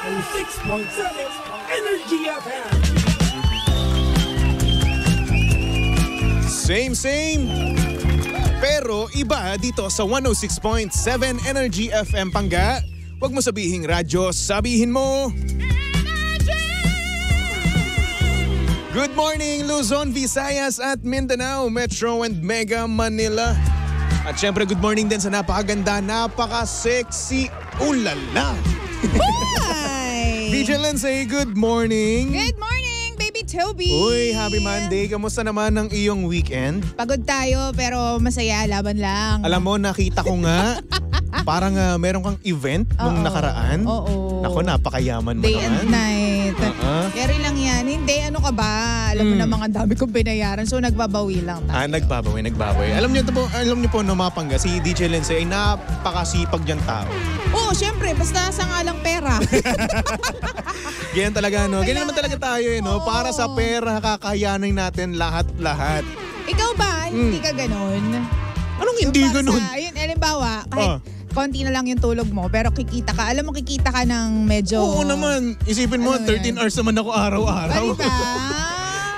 106.7 Energy FM. Same. Pero iba dito sa 106.7 Energy FM Pangga. Huwag mo sabihing radyo, sabihin mo. Good morning Luzon, Visayas at Mindanao, Metro and Mega Manila. At syempre good morning din sa napakaganda, napaka-sexy, ulala. Hi! DJ Lindsay, good morning. Good morning, baby Toby! Uy, happy Monday. Kamusta naman ang iyong weekend? Pagod tayo pero masaya, laban lang. Alam mo, nakita ko nga, parang meron kang event nung nakaraan. Oo. Nako, napakayaman mo Day naman. and night. Keri lang yan. Hindi, ano ka ba? Alam mo na mga dami kong binayaran so nagbabawi lang tayo. Nagbabawi. Alam niyo po no, mga Pangga, si DJ Lindsay ay napakasipag diyang tao. Oo, syempre. Basta sa nga lang pera. Ganyan talaga, no? Ganyan naman talaga tayo, no? Oo. Para sa pera, kakayanin natin lahat-lahat. Ikaw ba? Hindi ka ganon? Anong hindi ganun? Ayun, halimbawa, kahit konti na lang yung tulog mo, pero kikita ka. Alam mo, kikita ka ng medyo... Oo naman. Isipin mo, Ano 13 yan? hours naman ako araw-araw. Diba?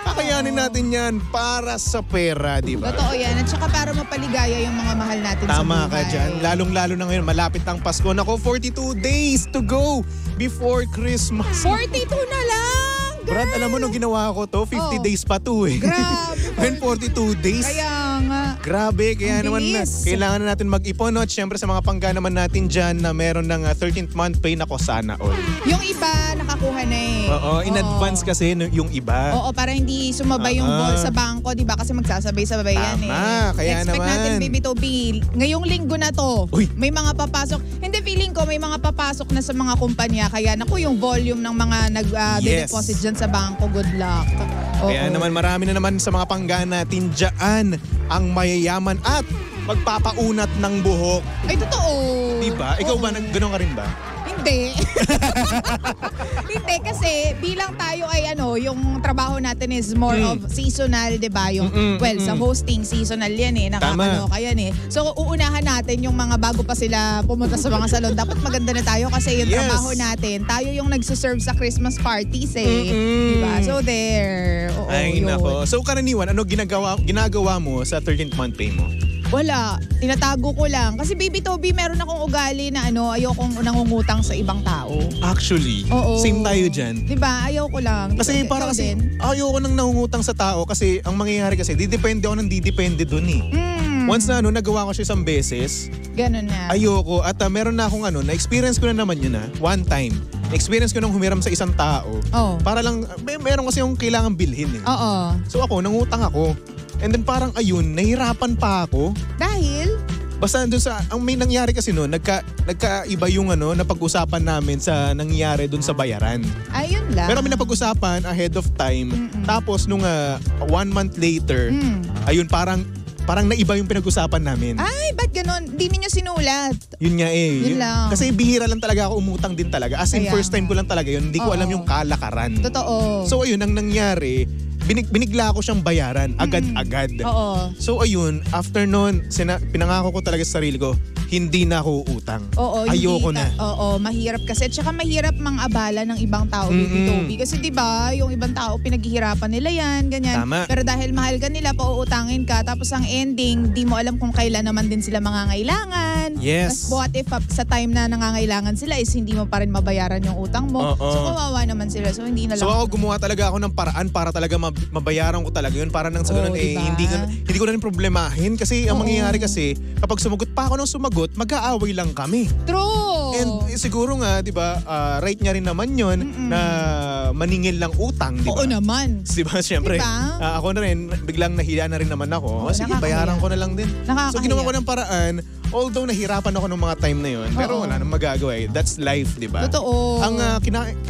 Kakayanin natin yan para sa pera, di ba? Totoo yan. At saka para mapaligaya yung mga mahal natin sa buhay. Tama ka dyan. Lalong-lalo na ngayon, malapit ang Pasko. Nako, 42 days to go before Christmas. 42 na lang! Brad, alam mo nung ginawa ko to, 50 days pa to eh. Grabe. Then 42 days. Kaya nga. Grabe, kaya Ang naman bilis. kailangan na natin mag-ipon. No? At syempre sa mga Pangga naman natin dyan na meron ng 13th month pay, nako sana all. Yung iba, nakakuha na eh. Oo, in advance kasi yung iba. Oo, para hindi sumabay yung ball sa bangko, di ba? Kasi magsasabay-sabay yan eh. Tama, kaya Expect naman. natin, Baby Toby, ngayong linggo na to, Uy. may mga papasok. Hindi, feeling ko may mga papasok na sa mga kumpanya. Kaya naku, yung volume ng mga nag-deposit dyan sa bangko, good luck. Oo. Kaya naman marami na naman sa mga Pangga natin dyan ang mayayaman at magpapaunat ng buhok. Ay, totoo. Diba? Ikaw ba, gano'n ka rin ba? Hindi. Hindi kasi bilang tayo ay yung trabaho natin is more of seasonal, 'di ba? Yung sa hosting seasonal 'yan eh, nakakaloka yan eh. So uunahan natin yung mga bago pa sila pumunta sa mga salon. Dapat maganda na tayo kasi yung trabaho natin, tayo yung nagse-serve sa Christmas parties eh. 'Di ba? So there. Oo, Ay, yun. nako. So karaniwan, ano ginagawa mo sa 13th month pay mo? Wala, tinatago ko lang. Kasi Baby Toby, meron akong ugali na ayokong nangungutang sa ibang tao. Actually, Oo. same tayo dyan. Diba? Ayaw ko lang. Kasi para kasi ayoko nang nangungutang sa tao kasi ang mangyayari kasi didepende ako ng didepende dun eh. Once na nagawa ko siya isang beses, Ganun na. ayoko at meron na akong na-experience ko na naman yun one time. Experience ko nang humiram sa isang tao. Oo. Para lang, meron kasi yung kailangan bilhin eh. Oo. So ako, nangutang ako. And then parang ayun, nahirapan pa ako. Dahil? Basta doon ang may nangyari kasi noon, nagkaiba yung napag-usapan namin sa nangyari doon sa bayaran. Ayun lang. Pero may napag-usapan ahead of time. Tapos nung 1 month later, ayun parang naiba yung pinag-usapan namin. Ay, ba't ganun? Di ninyo sinulat. Yun nga eh. Yun lang. Kasi bihira lang talaga ako umutang din talaga. As in Kaya first time nga. ko lang talaga yun. Hindi ko Oo. alam yung kalakaran. Totoo. So ayun, ang nangyari, binigla ko siyang bayaran agad-agad. Oo. So ayun, after nun, pinangako ko talaga sa sarili ko, hindi na ako utang. Oo. Ayoko hindi na. Oo, mahirap kasi. Tsaka mahirap mang abala ng ibang tao, Baby Toby. Kasi di ba yung ibang tao, pinaghihirapan nila yan, ganyan. Tama. Pero dahil mahal ka nila, pauutangin ka. Tapos ang ending, di mo alam kung kailan naman din sila mangangailangan. Yes. Tapos what if sa time na nangangailangan sila is hindi mo pa rin mabayaran yung utang mo. Oo. So kawawa naman sila. So hindi na lang. So ako gumawa talaga ako ng paraan para talaga mabayaran ko talaga yun. Para nang sa ganun, diba? hindi ko na rin problemahin. Kasi ang Oo. mangyayari kasi, kapag sumagot pa ako ng sumagot, mag-aaway lang kami. True! And siguro nga, di ba, right niya rin naman yun na maningil lang utang, di ba? Oo naman. Di ba, syempre, Diba? ako na rin, biglang nahiya na rin naman ako. Oo, Sige, nakakahiya. bayaran ko na lang din. So Nakakahiya. ginawa ko ng paraan, although nahirapan ako ng mga time na yun, pero Oo. wala nang magagawa eh. That's life, di ba? Totoo.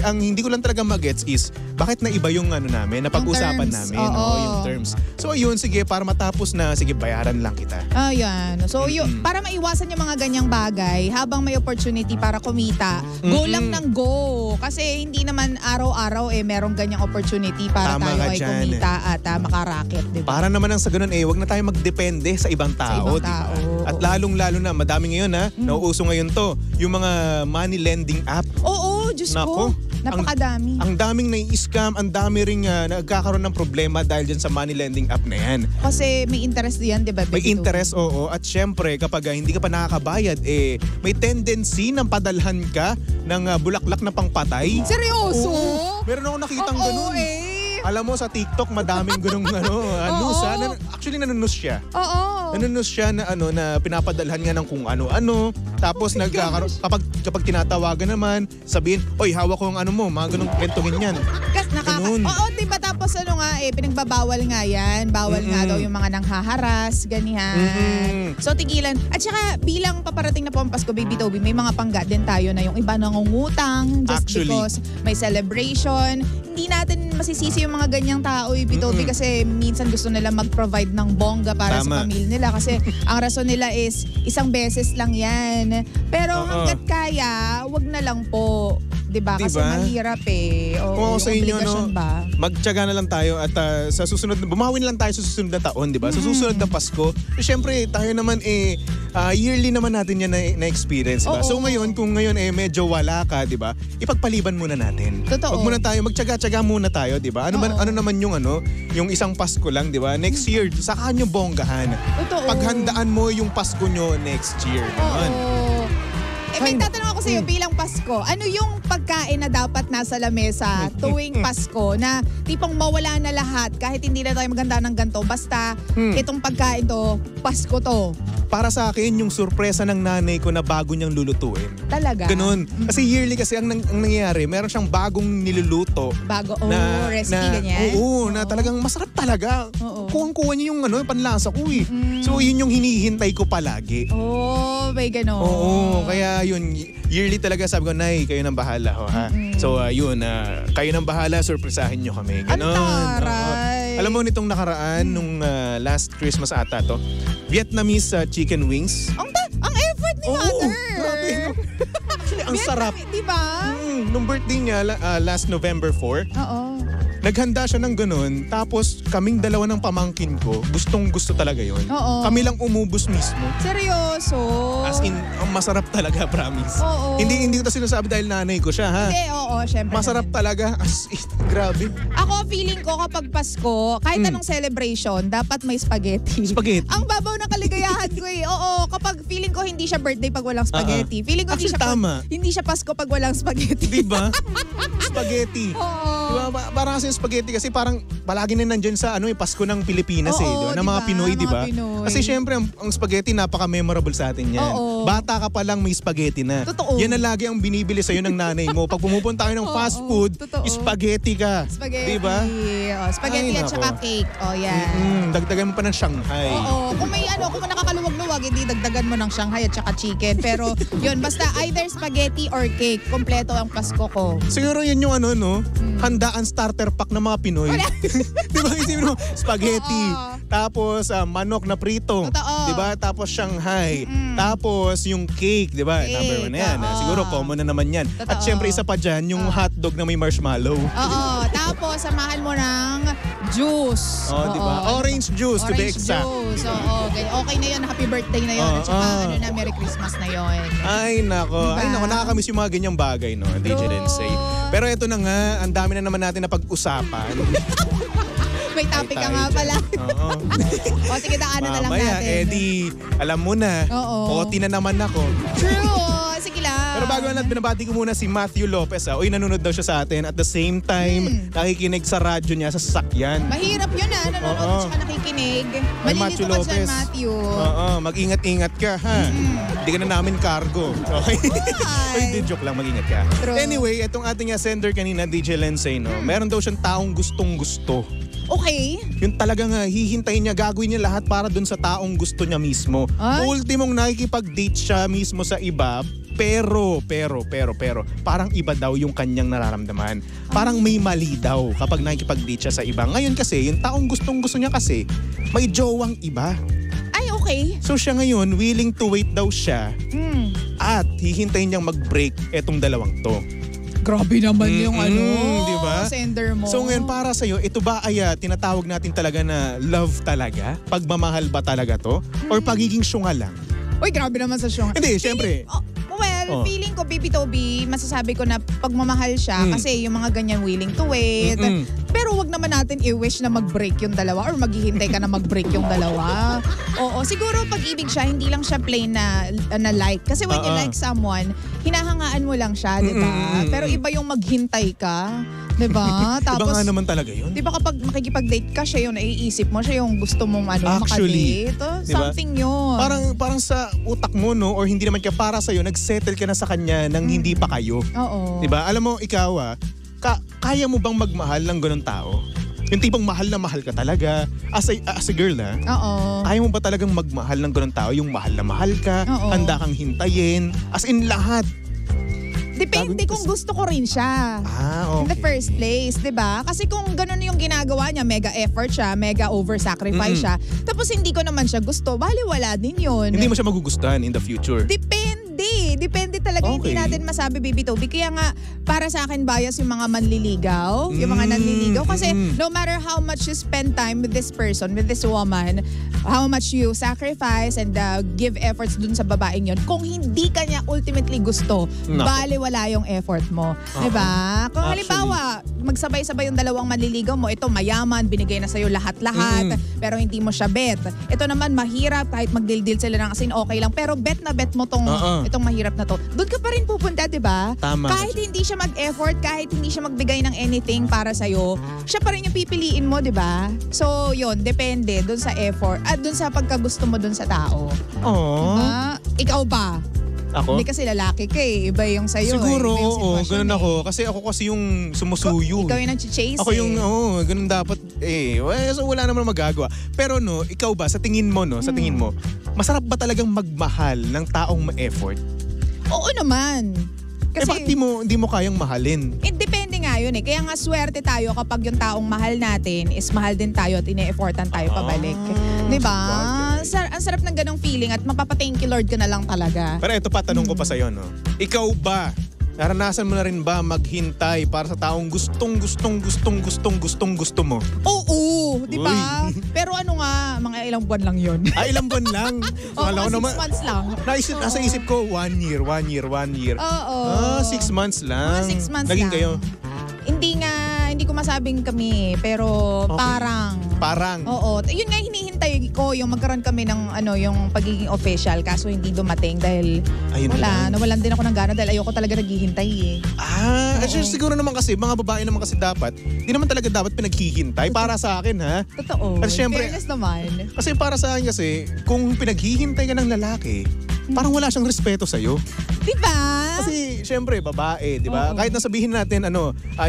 Ang hindi ko lang talaga magets is, bakit naiba yung namin, napag-usapan terms. namin, Oo. yung terms. So ayun, sige, para matapos na, sige, bayaran lang kita. Ayan. So, para maiwasan yung mga ganyang bagay, habang may opportunity para kumita, go lang ng go. Kasi hindi naman araw-araw merong ganyang opportunity para Tama tayo ka ay dyan. kumita at makaraket, di ba? Para naman ang sa ganun wag na tayo magdepende sa ibang tao, ibang di ba? tao, At oo. lalong-lalo lalo na madami ngayon nauuso ngayon to, yung mga money lending app. Oo, Diyos ko. Nako, Napakadami. Ang daming nai-scam, ang dami ring nagkakaroon ng problema dahil dyan sa money lending app na yan. Kasi may interest diyan, 'di ba? May interest, oo. At syempre, kapag hindi ka pa nakakabayad, may tendency ng padalhan ka ng bulaklak na pangpatay. Seryoso? Oo. Meron ako nakitang Oo, ganun. Alam mo, sa TikTok, madaming ganung nusa. Actually, nanunus siya. Oo. Nanunus siya na na pinapadalhan nga ng kung ano-ano. Tapos kapag tinatawagan naman, sabihin, "Oy, hawak ko ang mo, mga ganung kwentongin yan." Ganun. Oo, 'di ba, tapos pinagbabawal nga 'yan. Bawal nga daw yung mga nanghaharas, ganyan. So tigilan. At saka bilang paparating na po ang Pasko, Baby Toby, may mga pangga din tayo na yung iba nangungutang just Actually, because may celebration. Hindi natin masisisi yung mga ganyang tao, Baby Toby, kasi minsan gusto nila mag-provide ng bongga para sa pamilya nila kasi ang rason nila is isang beses lang 'yan. Pero hangga't kaya, wag na lang po. 'Di ba? Kasi mahirap Oo, sa inyo, obligasyon ba? Magtiyaga na lang tayo at sa susunod, bumawi na lang tayo sa susunod na taon, di ba? Sa susunod na Pasko, syempre tayo naman yearly naman natin yan na-experience, di ba? So ngayon, kung ngayon medyo wala ka, di ba? Ipagpaliban muna natin. Totoo. Wag muna tayo, magtiyaga-tiyaga muna tayo, di ba? Ano naman yung yung isang Pasko lang, di ba? Next year, saka nyo bonggahan. Totoo. Paghandaan mo yung Pasko nyo next year. Ganun. May tatanong ako sa iyo bilang Pasko. Ano yung pagkain na dapat nasa lamesa tuwing Pasko na tipong mawala na lahat kahit hindi na tayo maganda ng ganito, basta itong pagkain to, Pasko to? Para sa akin, yung sorpresa ng nanay ko na bago niyang lulutuin. Talaga? Ganun. Kasi yearly kasi ang nangyayari, meron siyang bagong niluluto. Bago, recipe ganyan? Oo, na talagang masarap talaga. Oo. Kuhang-kuha niya yung panlasa ko eh. So yun yung hinihintay ko palagi. May ganon. Oo, kaya yun, yearly talaga sabi ko, Nay, kayo nang bahala ho, ha? So yun, kayo nang bahala, surpresahin niyo kami. Ganon. Ang taray. Alam mo nitong nakaraan, nung last Christmas ata to, Vietnamese chicken wings. Ang effort ni Mother. Grabe, no? Actually, ang sarap. Di ba? Nung birthday niya, last November 4, Oo. naghanda siya ng ganun. Tapos kaming dalawa ng pamangkin ko, gustong gusto talaga yon. Oo. Kami lang umubos mismo. Seryoso? As in, ang masarap talaga, promise. Oo. Hindi ko sinasabi dahil nanay ko siya, ha? Hindi, syempre. Masarap talaga. As in, grabe. Ako, feeling ko kapag Pasko, kahit anong celebration, dapat may spaghetti. Spaghetti. Ang babaw ng kaligayahan ko Oo, kapag feeling ko hindi siya birthday pag walang spaghetti. Feeling ko Actually, tama. Hindi siya Pasko pag walang spaghetti. Diba? Spaghetti. Oo. Diba? Parang kasi yung spaghetti kasi parang palagi na nandyan sa Pasko ng Pilipinas Oo, diba? Ng mga diba? Pinoy, Mga diba? Pinoy. Kasi syempre ang spaghetti napaka-memorable sa atin yan. Oo. Bata ka pa lang may spaghetti na. Totoo. Yan na lagi ang binibili sa'yo ng nanay mo. Pag pumupunta kayo ng fast food, totoo. spaghetti ka. Spaghetti. Diba? Spaghetti Ay, at saka nako. cake. Yan. Dagdagan mo pa ng Shanghai. Kung may kung nakakaluwag-luwag, hindi dagdagan mo ng Shanghai at saka chicken. Pero yun, basta either spaghetti or cake, kompleto ang Pasko ko. Siguro yun yung handaan starter pack ng mga Pinoy. Di ba? Isipin mo, spaghetti. Oo. Tapos manok na prito. Totoo. Di ba? Tapos Shanghai. Tapos yung cake, di ba? Cake, Number 1 na yan. oo. Siguro common na naman yan. At Totoo. syempre isa pa dyan, yung hotdog na may marshmallow. Tapos samahan mo ng juice. Di ba? Orange juice to be Orange exact. juice. Okay na yun. Happy birthday na yun. At saka Merry Christmas na yun. Ay nako, Diba? nakakamiss yung mga ganyang bagay, no? DJ Densay. Pero ito na nga, ang dami na naman natin na pag-usapan. May topic ka nga pala. Oo. Sige, daanan na lang Mamaya, natin. alam mo na, Oo. OT na naman ako. True. Sige lang. Pero bago yan, binabati ko muna si Matthew Lopez. Uy, nanonood daw siya sa atin. At the same time, nakikinig sa radyo niya sa sasakyan. Mahirap yun nanonood Oo. at saka nakikinig. Ay, Malilito Matthew ka dyan, Lopez. Matthew. Oo, mag-ingat-ingat ka, ha? Hindi ka na namin cargo. Okay? Why? Hindi, joke lang, mag-ingat ka. True. Anyway, itong ating sender kanina, DJ Lensay, no? Meron daw siyang taong gustong-gusto. Okay. Yung talagang hihintayin niya, gagawin niya lahat para dun sa taong gusto niya mismo. Ay. Ultimong nakikipag-date siya mismo sa iba, pero, parang iba daw yung kanyang nararamdaman. Parang may mali daw kapag nakikipag-date siya sa iba. Ngayon kasi, yung taong gustong-gusto niya kasi, may jowang iba. Ay, okay. So siya ngayon, willing to wait daw siya at hihintayin niyang mag-break etong dalawang to. Grabe naman yung di ba? sender mo. So ngayon para sa'yo, ito ba ay tinatawag natin talaga na love talaga? Pagmamahal ba talaga to? Or pagiging syunga lang? Uy, grabe naman sa syong. Hindi, syempre. Feeling ko, Baby Toby, masasabi ko na pagmamahal siya kasi yung mga ganyan willing to wait. Pero wag naman natin i-wish na mag-break yung dalawa or maghihintay ka na mag-break yung dalawa. Oo, siguro pag-ibig siya, hindi lang siya plain na like. Kasi when you like someone, hinahangaan mo lang siya, di ba? Pero iba yung maghintay ka, di ba? Iba nga naman talaga yun. Di ba kapag makikipag-date ka, siya yung naiisip mo, siya yung gusto mong Actually, makadate. Oh, diba? Something yun. Parang sa utak mo, no? Or hindi naman kaya para sa'yo, nag-settle ka na sa kanya nang hindi pa kayo. Oo. Diba? Alam mo, ikaw kaya mo bang magmahal ng ganun tao? Yung tipong mahal na mahal ka talaga. As a girl, Oo. kaya mo ba talagang magmahal ng ganun tao? Yung mahal na mahal ka, Oo. handa kang hintayin, as in lahat. Depende kung gusto ko rin siya. Okay. In the first place, 'di ba? Kasi kung ganun yung ginagawa niya, mega effort siya, mega over-sacrifice siya, tapos hindi ko naman siya gusto, baliwala din yun. Hindi mo siya magugustuhan in the future. Depende talaga. Okay. Hindi natin masabi, Baby Toby. Kaya nga, para sa akin, bias yung mga manliligaw, yung mga nanliligaw. Kasi no matter how much you spend time with this person, with this woman, how much you sacrifice and give efforts dun sa babaeng yun, kung hindi ka niya ultimately gusto, baliwala yung effort mo. Diba? Kung halimbawa, magsabay-sabay yung dalawang manliligaw mo, ito mayaman, binigay na sa'yo lahat-lahat, pero hindi mo siya bet. Ito naman mahirap, kahit magdildil sila ng asin, okay lang. Pero bet na bet mo itong mahirap na to. Doon ka pa rin pupunta, diba? Tama. Kahit hindi siya mag-effort, kahit hindi siya magbigay ng anything para sa'yo, siya pa rin yung pipiliin mo, diba? So, yun, depende doon sa effort at doon sa pagkagusto mo doon sa tao. Diba? Ikaw ba? Ako? Hindi kasi lalaki ka eh. Iba yung sa'yo. Siguro, Iba yung oo. sitwasyon Ganun eh. ako. Kasi ako yung sumusuyo. Ikaw yung nag-chase Ako yung, ganun dapat so wala naman magagawa. Pero no, ikaw ba, sa tingin mo, masarap ba talagang magmahal ng taong ma-effort? Oo naman. Kasi, Bakit di mo kayang mahalin? depende nga yun eh. Kaya nga swerte tayo kapag yung taong mahal natin is mahal din tayo at ine-effortan tayo pabalik. Diba? Ang sarap ng ganong feeling at mapapa-thank you Lord ka na lang talaga. Pero ito pa, tanong ko pa sa'yo, no? Ikaw ba, naranasan mo na rin ba maghintay para sa taong gustong gusto mo? Oo, di ba? Pero ano nga, mga ilang buwan lang yun. Ilang buwan lang. Oo, Akala ko 6 months lang. Nasa isip ko, 1 year. Oo. 6 months lang. Mga 6 months Naging lang. kayo? Hindi ko masabing kami, pero Okay. Parang. Oo. Yun nga hinihintay ko, yung magkaroon kami ng yung pagiging official, kaso hindi dumating dahil Ayun lang. nawalan din ako ng gana dahil ayoko talaga naghihintay eh. Siguro naman kasi, mga babae naman kasi di naman talaga dapat pinaghihintay para sa akin, ha? Totoo. Kasi syempre- Fairness naman. Kasi para sa akin kasi, kung pinaghihintay ka ng lalaki, parang wala siyang respeto sa'yo. Diba? Kasi syempre, babae, di ba? Oo. Kahit nasabihin natin,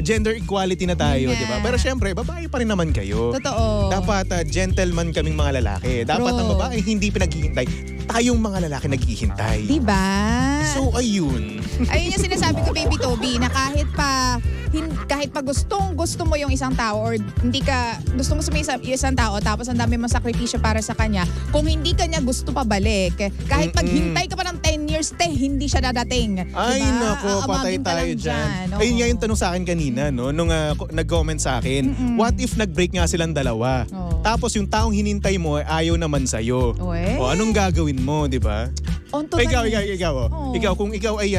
gender equality na tayo, Yun di ba? nga. Pero syempre, babae pa rin naman kayo. Totoo. Dapat gentleman kaming mga lalaki. Dapat True. ang babae hindi pinaghihintay. Tayong mga lalaki naghihintay. Diba? So, ayun. Ayun yung sinasabi ko, Baby Toby, na kahit pa gusto mo yung isang tao or hindi ka gusto mo sa isang tao tapos ang dami mong sakripisyo para sa kanya, kung hindi kanya gusto pabalik, kahit paghintay ka pa ng 10 years, hindi siya dadating. Ay, diba? nako, patay Aamagin ka tayo lang dyan. Oo. Ayun nga yung tanong sa akin kanina, no? Nung nag-comment sa akin, what if nag-break nga silang dalawa? Oo. Tapos yung taong hinintay mo, ayaw naman sa'yo. Uwe. O anong gagawin mo, di ba? On to the Ikaw. Oo. Ikaw, kung ikaw ay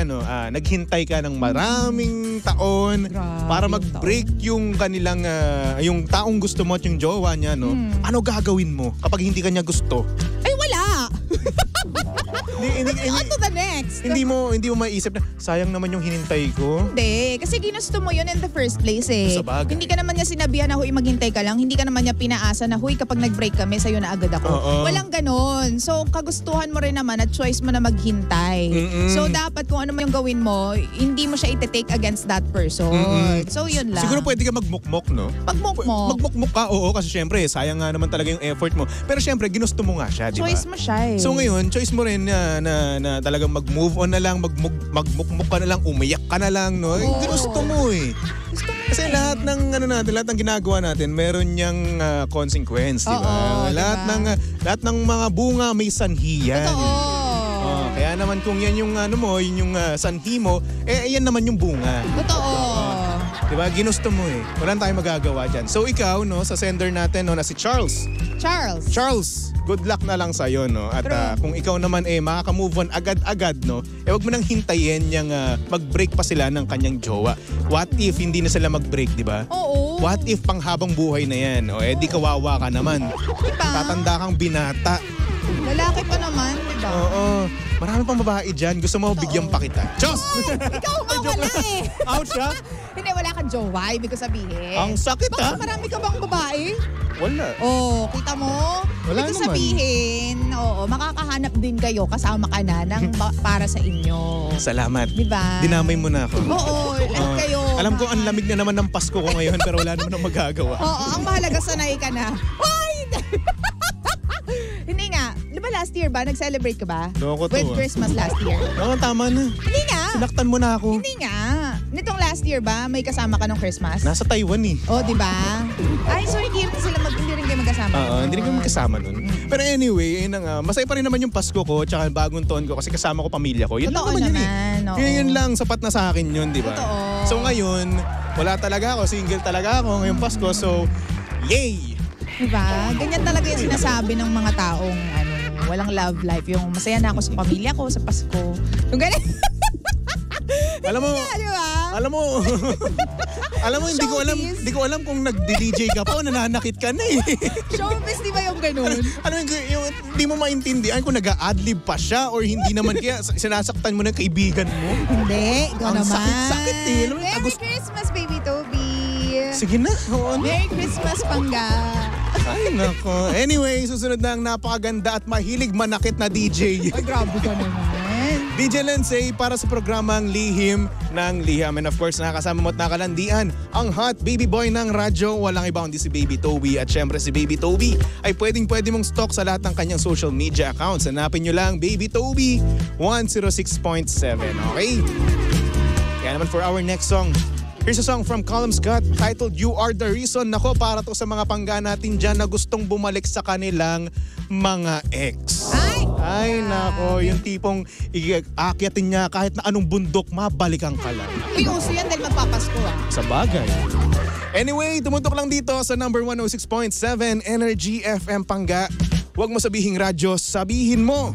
naghintay ka ng maraming taon Grabe para yung mag-break yung kanilang, yung taong gusto mo at yung jowa niya, no? Ano gagawin mo kapag hindi kanya gusto? Ay, wala! On to the next. Hindi mo maiisip na, sayang naman yung hinintay ko. Hindi. Kasi ginusto mo yun in the first place eh. Sa bagay. Hindi ka naman niya sinabihan na huy maghintay ka lang. Hindi ka naman niya pinaasa na huy kapag nag-break kami sa'yo na agad ako. Oo. Walang ganon. So kagustuhan mo rin naman at choice mo na maghintay. So dapat kung ano man yung gawin mo, hindi mo siya iti-take against that person. So yun lang. Siguro pwede ka magmukmok, no? Magmukmok. Magmukmok ka, oo, kasi syempre, sayang nga naman talaga yung effort mo. Pero syempre, ginusto mo nga siya, di ba? Choice mo siya eh. So ngayon, choice mo rin na talagang mag-move on na lang, magmukmuk ka na lang, umiyak ka na lang, no? Oo. Ginusto mo eh. Gusto mo Kasi lahat ng lahat ng ginagawa natin, meron niyang consequence, di ba? Oo, Lahat ng mga bunga may sanhi yan. Totoo. Kaya naman kung yan yung yun yung sanhi mo, yan naman yung bunga. Totoo. Diba? Ginusto mo eh. Wala na tayong magagawa dyan. So ikaw, no, sa sender natin, no, na si Charles. Charles, good luck na lang sa'yo, no? At kung ikaw naman makaka-move on agad-agad, no? Wag mo nang hintayin yung mag-break pa sila ng kanyang jowa. What if hindi na sila mag-break, di ba? Oo. What if panghabang buhay na yan? O di kawawa ka naman. Diba? Tatanda kang binata. Lalaki pa naman, diba? Oo. Marami pang babae dyan. Gusto mo bigyan pa kita. Diyos! Ikaw nga wala eh. Ouch, ha? Hindi, wala kang jowa, ibig ko sabihin. Ang sakit, ha? Bakit marami ka bang babae? Wala. Oh, kita mo? Wala ibig ko naman. sabihin, makakahanap din kayo, kasama ka na ng para sa inyo. Salamat. Diba? Dinamay mo na ako. Oo, lahat kayo. Alam ko ang lamig na naman ng Pasko ko ngayon pero wala naman akong magagawa. Oo, ang mahalaga sanay ka na. Hoy! Hindi nga. Di ba last year ba? Nag-celebrate ka ba? Loko to, With Christmas last year. Oo, tama na. Hindi nga. Sinaktan mo na ako. Hindi nga. Nitong last year ba, may kasama ka nung Christmas? Nasa Taiwan eh. Oh, di ba? Ay, so hindi rin kayo magkasama. Oo, hindi rin kami magkasama nun. Pero anyway, yun na nga. Masaya pa rin naman yung Pasko ko tsaka bagong taon ko kasi kasama ko pamilya ko. Yun Totoo lang naman naman, yun oo. eh. Yun lang, sapat na sa akin yun, di ba? Totoo. So ngayon, wala talaga ako. Single talaga ako ngayong Pasko. So, yay! Diba? Ganyan talaga yung sinasabi ng mga taong walang love life. Yung masaya na ako sa pamilya ko sa Pasko. Yung ganyan. Alam mo, Diba? alam mo, Showbiz. hindi ko alam kung nag-DJ ka pa o nananakit ka na eh. Showbiz, di ba yung ganun? Ano yung hindi mo maintindihan kung nag-a-adlib pa siya or hindi naman kaya sinasaktan mo ng kaibigan mo. Hindi, ikaw Ang naman. sakit-sakit eh. Alam mo, Merry Agust- Christmas, baby Toby. Sige na. Oo, Merry Christmas, Pangga. Ay, nako. Anyway, susunod na ang napakaganda at mahilig manakit na DJ. Ay, grabe ka naman. DJ Lensei para sa programang Lihim ng Liham. And of course, nakakasama mo at nakalandian ang hot baby boy ng radyo. Walang iba kundi si Baby Toby. At syempre si Baby Toby ay pwede mong stalk sa lahat ng kanyang social media accounts. Hanapin nyo lang Baby Toby 106.7. Okay? Kaya naman for our next song, here's a song from Colum Scott titled You Are The Reason. Nako, para to sa mga pangga natin dyan na gustong bumalik sa kanilang mga ex. Ay, nako, yung tipong aakyatin niya kahit na anong bundok, mabalikan ka lang. Uy, uso yan dahil magpapasko Sa bagay. Anyway, tumutok lang dito sa number 106.7 Energy FM Pangga. Huwag mo sabihing radyo, sabihin mo.